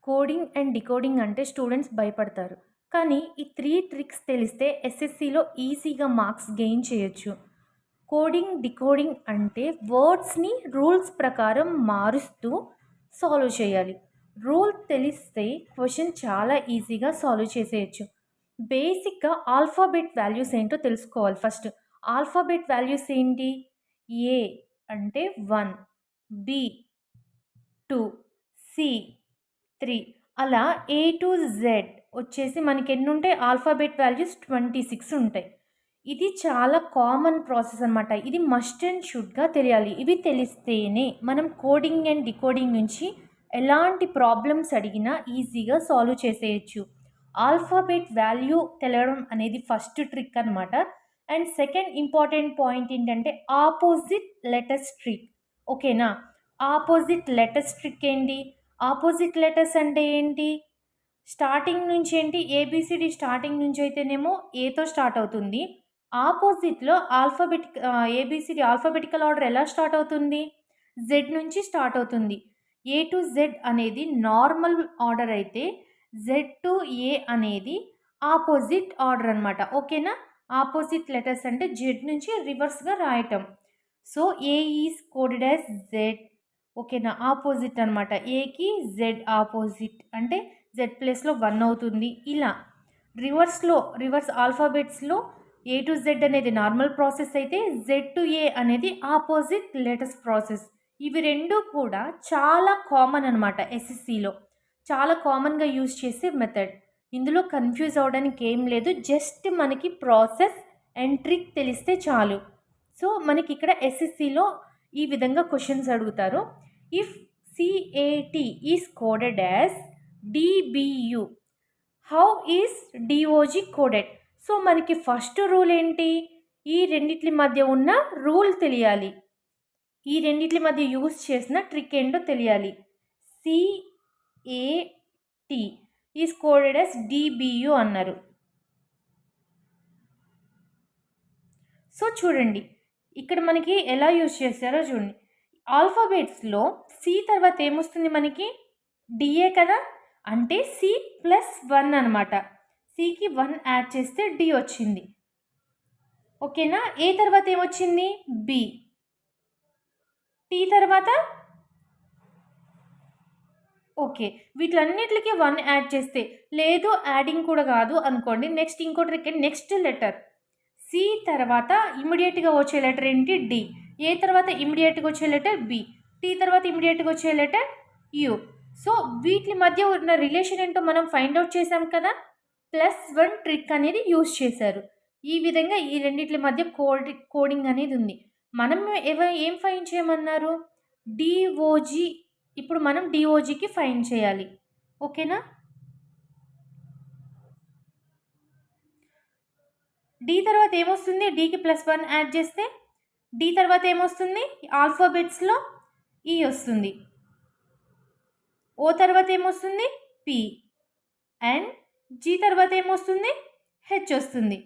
Coding and decoding అంటే students భయపడతారు. కానీ ఈ 3 ట్రిక్స్ తెలిస్తే ఎస్ఎస్సిలో ఈజీగా మార్క్స్ గెయిన్ చేయొచ్చు. కోడింగ్, డికోడింగ్ అంటే వర్డ్స్‌ని రూల్స్ ప్రకారం మారుస్తూ సాల్వ్ చేయాలి. రూల్ తెలిస్తే క్వెషన్ చాలా ఈజీగా సాల్వ్ చేసేయొచ్చు. బేసిక్‌గా ఆల్ఫాబెట్ వాల్యూస్ ఏంటో తెలుసుకోవాలి ఫస్ట్. ఆల్ఫాబెట్ వాల్యూస్ ఏంటి? ఏ అంటే 1, బి 2, సి 3 అలా ఏ టు జెడ్ వచ్చేసి మనకెన్నుంటాయి? ఆల్ఫాబెట్ వాల్యూస్ 26 ఉంటాయి. ఇది చాలా కామన్ ప్రాసెస్ అనమాట. ఇది మస్ట్ అండ్ షుడ్‌గా తెలియాలి. ఇవి తెలిస్తేనే మనం కోడింగ్ అండ్ డికోడింగ్ నుంచి ఎలాంటి ప్రాబ్లమ్స్ అడిగినా ఈజీగా సాల్వ్ చేసేయొచ్చు. ఆల్ఫాబెట్ వాల్యూ తెలవడం అనేది ఫస్ట్ ట్రిక్ అనమాట. అండ్ సెకండ్ ఇంపార్టెంట్ పాయింట్ ఏంటంటే ఆపోజిట్ లెటర్స్ ట్రిక్. ఓకేనా? ఆపోజిట్ లెటర్స్ ట్రిక్ ఏంటి? ఆపోజిట్ లెటర్స్ అంటే ఏంటి? స్టార్టింగ్ నుంచి ఏంటి? ఏబీసీడీ స్టార్టింగ్ నుంచి అయితేనేమో ఏతో స్టార్ట్ అవుతుంది. ఆపోజిట్‌లో ఏబీసీడీ ఆల్ఫాబెటికల్ ఆర్డర్ ఎలా స్టార్ట్ అవుతుంది? జెడ్ నుంచి స్టార్ట్ అవుతుంది. ఏ టు జెడ్ అనేది నార్మల్ ఆర్డర్ అయితే, జెడ్ టు ఏ అనేది ఆపోజిట్ ఆర్డర్ అనమాట. ఓకేనా? ఆపోజిట్ లెటర్స్ అంటే జెడ్ నుంచి రివర్స్‌గా రాయటం. So, A is coded as Z. ఓకేనా? ఆపోజిట్ అనమాట. ఏకి జెడ్ ఆపోజిట్ అంటే జెడ్ ప్లేస్‌లో 1 అవుతుంది. ఇలా రివర్స్ ఆల్ఫాబెట్స్‌లో ఏ టు జెడ్ అనేది నార్మల్ ప్రాసెస్ అయితే, జెడ్ టు ఏ అనేది ఆపోజిట్ లెటర్స్ ప్రాసెస్. ఇవి 2 కూడా చాలా కామన్ అనమాట ఎస్ఎస్సిలో. చాలా కామన్‌గా యూజ్ చేసే మెథడ్. ఇందులో కన్‌ఫ్యూజ్ అవ్వడానికి ఏం లేదు. జస్ట్ మనకి ప్రాసెస్ అండ్ ట్రిక్ తెలిస్తే చాలు. సో, మనకిక్కడ ఎస్ఎస్సిలో ఈ విధంగా క్వెషన్స్ అడుగుతారు. If C A T is coded as D B U, how is D O G coded? So, మనకి ఫస్ట్ రూల్ ఏంటి? ఈ రెండిట్లి మధ్య ఉన్న రూల్ తెలియాలి. ఈ రెండిట్లి మధ్య యూజ్ చేసిన ట్రిక్ ఏంటో తెలియాలి. సిఏటి ఈస్ కోడెడ్ యాస్ డిబియు అన్నారు. సో, చూడండి. ఇక్కడ మనకి ఎలా యూజ్ చేశారో చూడండి. ఆల్ఫాబెట్స్‌లో సి తర్వాత ఏమొస్తుంది మనకి? డిఏ కదా! అంటే సి ప్లస్ 1 అనమాట. సికి 1 యాడ్ చేస్తే డి వచ్చింది. ఓకేనా? ఏ తర్వాత ఏమొచ్చింది? బి. టి తర్వాత ఓకే. వీటిలన్నిట్లికి 1 యాడ్ చేస్తే, లేదు యాడింగ్ కూడా కాదు అనుకోండి. నెక్స్ట్ ఇంకో ట్రిక్ నెక్స్ట్ లెటర్. సి తర్వాత ఇమ్మీడియేట్‌గా వచ్చే లెటర్ ఏంటి? డి. ఏ తర్వాత ఇమ్మీడియేట్‌గా వచ్చే లెటర్ బి. టి తర్వాత ఇమ్మీడియేట్‌గా వచ్చే లెటర్ యు. సో, వీటి మధ్య ఉన్న రిలేషన్ ఏంటో మనం ఫైండ్ ఔట్ చేసాం కదా! +1 ట్రిక్ అనేది యూజ్ చేశారు. ఈ విధంగా ఈ రెండిట్లి మధ్య కోడింగ్ అనేది ఉంది. మనం ఏం ఫైండ్ చేయమన్నారు? డిఓజి. ఇప్పుడు మనం డిఓజికి ఫైండ్ చేయాలి. ఓకేనా? డి తర్వాత ఏమొస్తుంది? డికి +1 యాడ్ చేస్తే డి తర్వాత ఏమొస్తుంది? ఆల్ఫాబెట్స్‌లో ఈ వస్తుంది. ఓ తర్వాత ఏమొస్తుంది? పి. అండ్ జి తర్వాత ఏమొస్తుంది? హెచ్ వస్తుంది.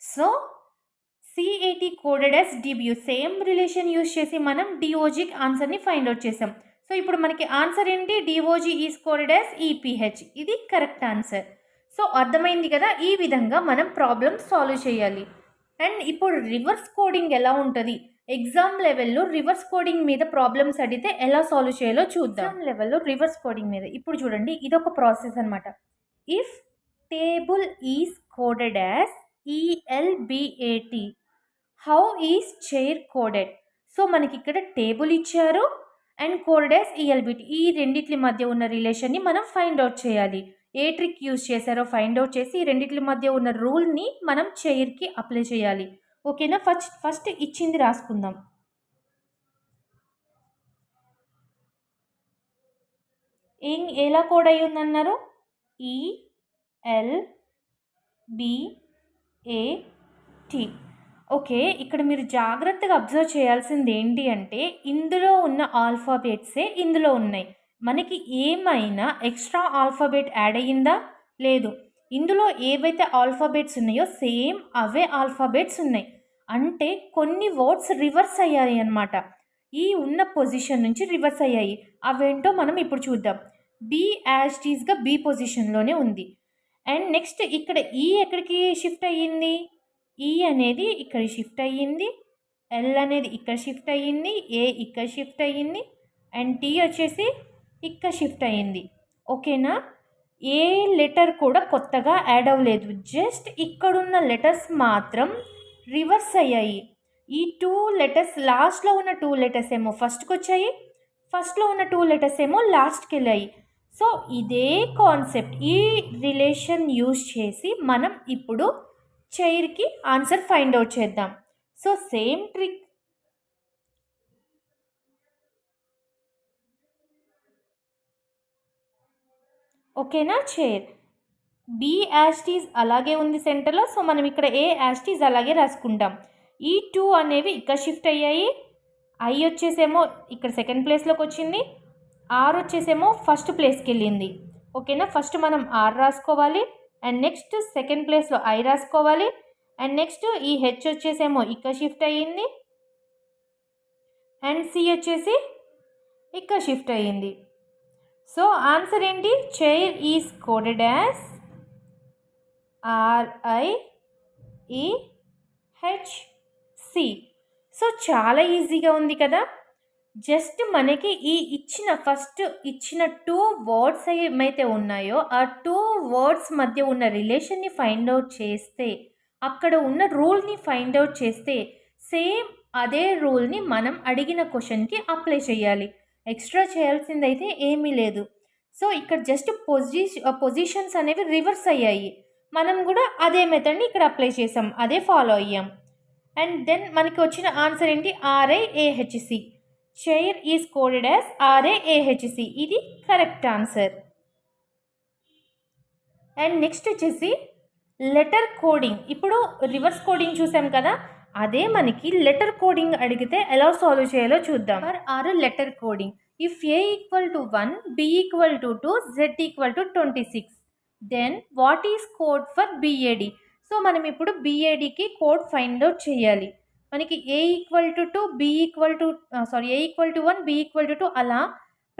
So, C A T coded as D B U. Same relation use చేసి మనం డిఓజికి ఆన్సర్‌ని ఫైండ్ ఔట్ చేసాం. సో, ఇప్పుడు మనకి ఆన్సర్ ఏంటి? D O G is coded as E P H. ఇది కరెక్ట్ ఆన్సర్. సో, అర్థమైంది కదా! ఈ విధంగా మనం ప్రాబ్లమ్ సాల్వ్ చేయాలి. అండ్ ఇప్పుడు రివర్స్ కోడింగ్ ఎలా ఉంటది? ఎగ్జామ్ లెవెల్‌లో రివర్స్ కోడింగ్ మీద ప్రాబ్లమ్స్ అడిగితే ఎలా సాల్వ్ చేయాలో చూద్దాం. ఎగ్జామ్ లెవెల్‌లో రివర్స్ కోడింగ్ మీద. ఇప్పుడు చూడండి ఇదొక ప్రాసెస్ అనమాట. If table is coded as E L B A T, how is chair coded? So, మనకిక్కడ టేబుల్ ఇచ్చారు అండ్ కోడెడ్ యాస్ ఈఎల్బిటి. ఈ రెండిట్లి మధ్య ఉన్న రిలేషన్‌ని మనం ఫైండ్ ఔట్ చేయాలి. ఏ ట్రిక్ యూజ్ చేశారో ఫైండ్ ఔట్ చేసి ఈ రెండిట్లి మధ్య ఉన్న రూల్‌ని మనం చైర్‌కి అప్లై చేయాలి. ఓకేనా? ఫస్ట్ ఇచ్చింది రాసుకుందాం. ఎలా కోడ్ అయ్యి ఉందన్నారు? ఈఎల్బిఏటి. ఓకే. ఇక్కడ మీరు జాగ్రత్తగా అబ్జర్వ్ చేయాల్సింది ఏంటి అంటే, ఇందులో ఉన్న ఆల్ఫాబెట్సే ఇందులో ఉన్నాయి. మనకి ఏమైనా ఎక్స్ట్రా ఆల్ఫాబెట్ యాడ్ అయ్యిందా? లేదు. ఇందులో ఏవైతే ఆల్ఫాబెట్స్ ఉన్నాయో సేమ్ అవే ఆల్ఫాబెట్స్ ఉన్నాయి. అంటే కొన్ని వర్డ్స్ రివర్స్ అయ్యాయి అన్నమాట. ఈ ఉన్న పొజిషన్ నుంచి రివర్స్ అయ్యాయి. అవేంటో మనం ఇప్పుడు చూద్దాం. బి యాజ్ ఇట్ ఈస్గా బి పొజిషన్లోనే ఉంది. అండ్ నెక్స్ట్ ఇక్కడ ఈ ఎక్కడికి షిఫ్ట్ అయ్యింది, ఈ అనేది ఇక్కడ షిఫ్ట్ అయ్యింది, ఎల్ అనేది ఇక్కడ షిఫ్ట్ అయ్యింది, ఏ ఇక్కడ షిఫ్ట్ అయ్యింది, అండ్ టీ వచ్చేసి ఇక్కడ షిఫ్ట్ అయ్యింది. ఓకేనా, ఏ లెటర్ కూడా కొత్తగా యాడ్ అవ్వలేదు, జస్ట్ ఇక్కడున్న లెటర్స్ మాత్రం రివర్స్ అయ్యాయి. ఈ 2 లెటర్స్, లాస్ట్లో ఉన్న 2 లెటర్స్ ఏమో ఫస్ట్కి వచ్చాయి, ఫస్ట్లో ఉన్న 2 లెటర్స్ ఏమో లాస్ట్కి వెళ్ళాయి. సో ఇదే కాన్సెప్ట్, ఈ రిలేషన్ యూజ్ చేసి మనం ఇప్పుడు చైర్కి ఆన్సర్ ఫైండ్ అవుట్ చేద్దాం. సో సేమ్ ట్రిక్, ఓకేనా. చైర్ బి యాస్టీస్ అలాగే ఉంది సెంటర్లో, సో మనం ఇక్కడ ఏ యాస్టీస్ అలాగే రాసుకుంటాం. ఈ 2 అనేవి ఇక్కడ షిఫ్ట్ అయ్యాయి, ఐ వచ్చేసేమో ఇక్కడ సెకండ్ ప్లేస్లోకి వచ్చింది, ఆర్ వచ్చేసేమో ఫస్ట్ ప్లేస్కి వెళ్ళింది. ఓకేనా, ఫస్ట్ మనం ఆర్ రాసుకోవాలి, అండ్ నెక్స్ట్ సెకండ్ ప్లేస్లో ఐ రాసుకోవాలి, అండ్ నెక్స్ట్ ఈ హెచ్ వచ్చేసేమో ఇక్కడ షిఫ్ట్ అయ్యింది, అండ్ సి వచ్చేసి ఇక్కడ షిఫ్ట్ అయ్యింది. సో ఆన్సర్ ఏంటి, chair is coded as RIEHC. So చాలా ఈజీగా ఉంది కదా. జస్ట్ మనకి ఈ ఫస్ట్ ఇచ్చిన 2 వర్డ్స్ ఏమైతే ఉన్నాయో ఆ 2 వర్డ్స్ మధ్య ఉన్న రిలేషన్ని ఫైండ్ అవుట్ చేస్తే, అక్కడ ఉన్న రూల్ని ఫైండ్ అవుట్ చేస్తే, సేమ్ అదే రూల్ని మనం అడిగిన క్వశ్చన్కి అప్లై చేయాలి. ఎక్స్ట్రా చేయాల్సిందైతే ఏమీ లేదు. సో ఇక్కడ జస్ట్ పొజిషన్స్ అనేవి రివర్స్ అయ్యాయి, మనం కూడా అదే మెథడ్ని ఇక్కడ అప్లై చేసాం, అదే ఫాలో అయ్యాం. అండ్ దెన్ మనకి వచ్చిన ఆన్సర్ ఏంటి, RIAHC. Chair is coded as RIAHC. ఇది కరెక్ట్ ఆన్సర్. అండ్ నెక్స్ట్ వచ్చేసి లెటర్ కోడింగ్. ఇప్పుడు రివర్స్ కోడింగ్ చూసాం కదా, అదే మనకి లెటర్ కోడింగ్ అడిగితే ఎలా సాల్వ్ చేయాలో చూద్దాం. Letter coding, if A = 1, B = 2, Z = 26, then what is code for BAD? So మనం ఇప్పుడు BADకి కోడ్ ఫైండ్ అవుట్ చేయాలి. మనకి A = 2, A = 1, B = 2, అలా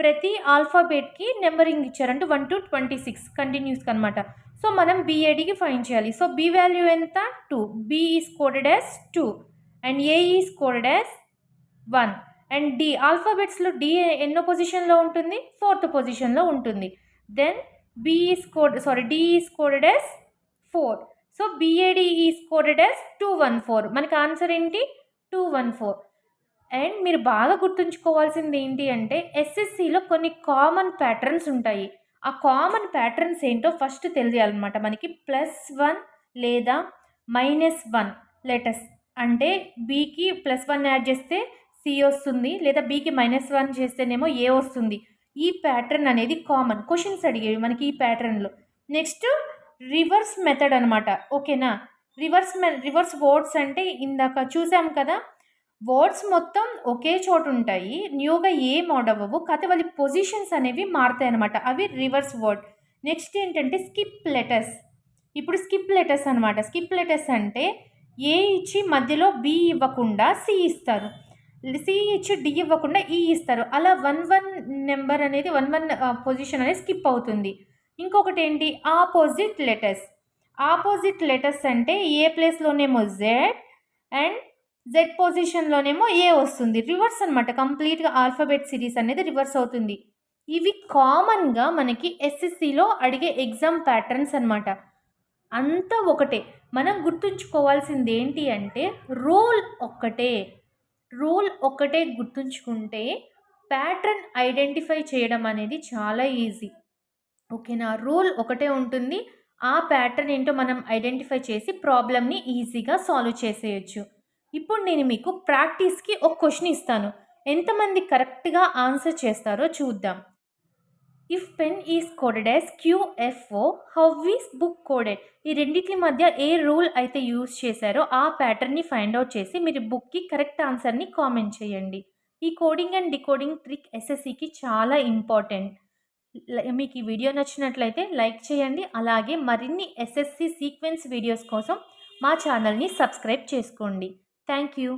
ప్రతి ఆల్ఫాబెట్కి నెంబరింగ్ ఇచ్చారు, అంటే 1 to 26 కంటిన్యూస్గా అనమాట. సో మనం BADకి ఫైండ్ చేయాలి. సో B వాల్యూ ఎంత, 2, B is coded as 2, and A is coded as 1, and D, ఆల్ఫాబెట్స్లో D ఎన్నో పొజిషన్లో ఉంటుంది, 4th పొజిషన్లో ఉంటుంది. Then D is coded as 4. So BAD is coded as 214. మనకి ఆన్సర్ ఏంటి, 214. అండ్ మీరు బాగా గుర్తుంచుకోవాల్సింది ఏంటి అంటే, SSCలో కొన్ని కామన్ ప్యాటర్న్స్ ఉంటాయి. ఆ కామన్ ప్యాటర్న్స్ ఏంటో ఫస్ట్ తెలియాలన్నమాట. మనకి +1 లేదా -1 లెటర్స్, అంటే Bకి +1 యాడ్ చేస్తే C వస్తుంది, లేదా Bకి -1 చేస్తేనేమో A వస్తుంది. ఈ ప్యాటర్న్ అనేది కామన్, క్వశ్చన్స్ అడిగేవి మనకి ఈ ప్యాటర్న్లో. నెక్స్ట్ రివర్స్ మెథడ్ అనమాట. ఓకేనా, రివర్స్ వర్డ్స్ అంటే ఇందాక చూసాం కదా, వర్డ్స్ మొత్తం ఒకే చోటు ఉంటాయి, న్యూగా ఏం అవ్వవు, కాకపోతే వాళ్ళ పొజిషన్స్ అనేవి మారుతాయి అనమాట, అవి రివర్స్ వర్డ్. నెక్స్ట్ ఏంటంటే స్కిప్ లెటర్స్. ఇప్పుడు స్కిప్ లెటర్స్ అనమాట. స్కిప్ లెటర్స్ అంటే ఏ ఇచ్చి మధ్యలో B ఇవ్వకుండా C ఇస్తారు, C ఇచ్చి D ఇవ్వకుండా E ఇస్తారు, అలా 1 నెంబర్ అనేది 1 పొజిషన్ అనేది స్కిప్ అవుతుంది. ఇంకొకటి ఏంటి, ఆపోజిట్ లెటర్స్ అంటే ఏ ప్లేస్లోనేమో Z అండ్ Z పొజిషన్లోనేమో A వస్తుంది, రివర్స్ అనమాట. కంప్లీట్గా ఆల్ఫాబెట్ సిరీస్ అనేది రివర్స్ అవుతుంది. ఇవి కామన్గా మనకి SSCలో అడిగే ఎగ్జామ్ ప్యాటర్న్స్ అనమాట. అంతా ఒకటే. మనం గుర్తుంచుకోవాల్సింది ఏంటి అంటే, రూల్ ఒక్కటే గుర్తుంచుకుంటే ప్యాటర్న్ ఐడెంటిఫై చేయడం అనేది చాలా ఈజీ. ఓకేనా, రూల్ ఒకటే ఉంటుంది, ఆ ప్యాటర్న్ ఏంటో మనం ఐడెంటిఫై చేసి ప్రాబ్లమ్ని ఈజీగా సాల్వ్ చేసేయచ్చు. ఇప్పుడు నేను మీకు ప్రాక్టీస్కి ఒక క్వశ్చన్ ఇస్తాను, ఎంతమంది కరెక్ట్గా ఆన్సర్ చేస్తారో చూద్దాం. If pen is coded as QFO, how is book coded? ఈ రెండింటి మధ్య ఏ రూల్ అయితే యూజ్ చేశారో ఆ ప్యాటర్న్ని ఫైండ్ అవుట్ చేసి మీరు బుక్కి కరెక్ట్ ఆన్సర్ని కామెంట్ చేయండి. ఈ కోడింగ్ అండ్ డికోడింగ్ ట్రిక్ SSCకి చాలా ఇంపార్టెంట్. మీకు ఈ వీడియో నచ్చినట్లయితే లైక్ చేయండి, అలాగే మరిన్ని SSC సీక్వెన్స్ వీడియోస్ కోసం మా ఛానల్ని సబ్స్క్రైబ్ చేసుకోండి. Thank you.